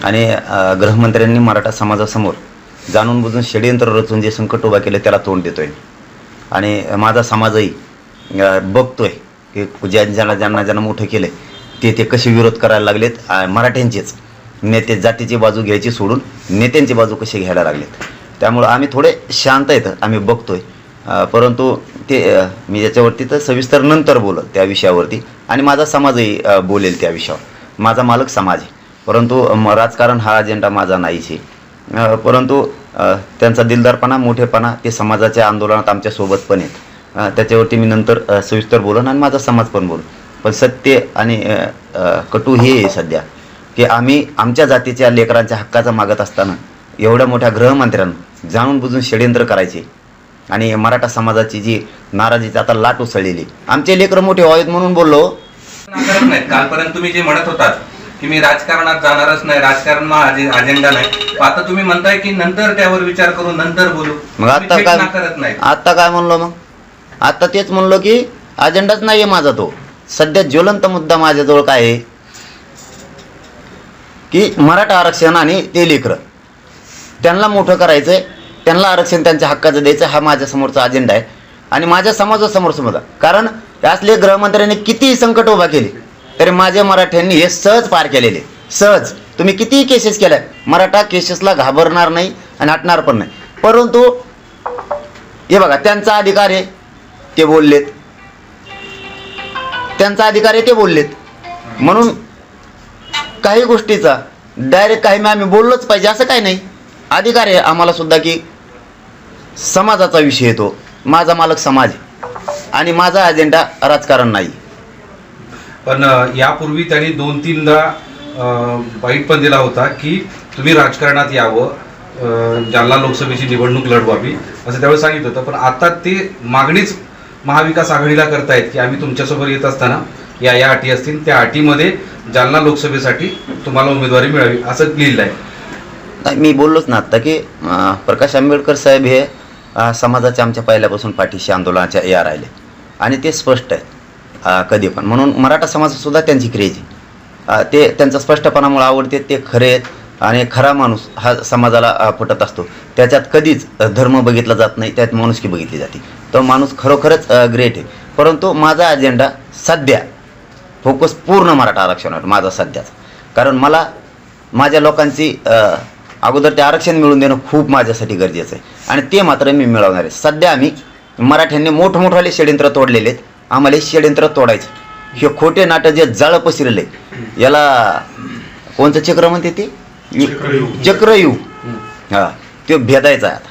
आणि गृहमंत्र्यांनी मराठा समाजासमोर जाणून बुजून षडयंत्र रचून जे संकट उभा केलं त्याला तोंड देतोय आणि माझा समाजही बघतोय की ज्यांना मोठं केलं ते कसे विरोध करायला लागलेत. मराठ्यांचेच नेते जातीची बाजू घ्यायची सोडून नेत्यांची बाजू कशी घ्यायला लागलेत. त्यामुळं आम्ही थोडे शांत आहेत, आम्ही बघतोय. परंतु ते मी याच्यावरती तर सविस्तर नंतर बोलत त्या विषयावरती आणि माझा समाजही बोलेल त्या विषयावर. माझा मालक समाज आहे, परंतु राजकारण हा अजेंडा माझा नाहीच आहे. परंतु त्यांचा दिलदारपणा मोठेपणा ते समाजाच्या आंदोलनात आमच्यासोबत पण आहेत. त्याच्यावरती मी नंतर सविस्तर बोलन आणि माझा समाज पण बोलू. पण सत्य आणि कटू हे आहे सध्या की आम्ही आमच्या जातीच्या लेकरांच्या हक्काचं मागत असताना एवढ्या मोठ्या गृहमंत्र्यांना जाणून बुजून षडयंत्र करायचे आणि मराठा समाजाची जी नाराजीची आता लाट उसळलेली. आमचे लेकरं मोठे व्हावेत म्हणून बोललो. नाही कालपर्यंत तुम्ही जे म्हणत होतात की मी राजकारणात जाणारच नाही, राजकारण माझा अजेंडा नाही, आता तुम्ही म्हणताय की नंतर त्यावर विचार करू, नंतर बोलू. मग आता काय म्हणलो? मग आता तेच म्हणलो की अजेंडाच नाहीये माझा. तो सध्या ज्वलंत मुद्दा माझ्याजवळ काय आहे की मराठा आरक्षण आणि ते लेकरं त्यांना मोठं करायचंय, त्यांना आरक्षण त्यांच्या हक्काचं द्यायचं, हा माझ्यासमोरचा अजेंडा आहे. आणि माझ्या समाजासमोर समजा, कारण असले गृहमंत्र्यांनी कितीही संकट उभा केले तरी माझ्या मराठ्यांनी हे सहज पार केलेले. सहज तुम्ही कितीही केसेस केल्या, मराठा केसेसला घाबरणार नाही आणि हटणार पण नाही. परंतु हे बघा, त्यांचा अधिकार आहे ते बोललेत, त्यांचा अधिकार आहे ते बोललेत. म्हणून काही गोष्टीचा डायरेक्ट काही आम्ही बोललोच पाहिजे असं काही नाही. अधिकार आहे आम्हाला सुद्धा की समाजाचा विषय येतो. माझा मालक समाज आहे आणि माझा अजेंडा राजकारण नाही. पण यापूर्वी त्यांनी 2-3दा बाईट पण दिला होता की तुम्ही राजकारणात यावं, जालना लोकसभेची निवडणूक लढवावी असं त्यावेळी सांगितलं होतं. पण आता ते मागणीच महाविकास आघाडीला करतायत की आम्ही तुमच्यासोबत येत असताना या अटी असतील, त्या अटीमध्ये जालना लोकसभेसाठी तुम्हाला उमेदवारी मिळावी असं लिहिलं आहे. मी बोललोच ना आत्ता की प्रकाश आंबेडकर साहेब हे समाजाच्या आमच्या पहिल्यापासून पाठीशी आंदोलनाच्या या राहिले आणि ते स्पष्ट आहे कधी पण. म्हणून मराठा समाजातसुद्धा त्यांची क्रेज आहे. ते त्यांचा स्पष्टपणामुळे आवडते, ते खरे आहेत आणि खरा माणूस हा समाजाला पटत असतो. त्याच्यात कधीच धर्म बघितला जात नाही, त्यात माणुसकी बघितली जाते. तो माणूस खरोखरच ग्रेट आहे. परंतु माझा अजेंडा सध्या फोकस पूर्ण मराठा आरक्षणावर माझा सध्याचा. कारण मला माझ्या लोकांची अगोदर ते आरक्षण मिळवून देणं खूप माझ्यासाठी गरजेचं आहे आणि ते मात्र मी मिळवणार आहे. सध्या आम्ही मराठ्यांनी मोठमोठाले षडयंत्र तोडलेले आहेत, आम्हाला हे षडयंत्र तोडायचं. हे खोटे नाटक जे जाळं पसरले याला कोणतं चक्र म्हणते ते चक्रव्यूह, हा ते भेदायचं आहे आता.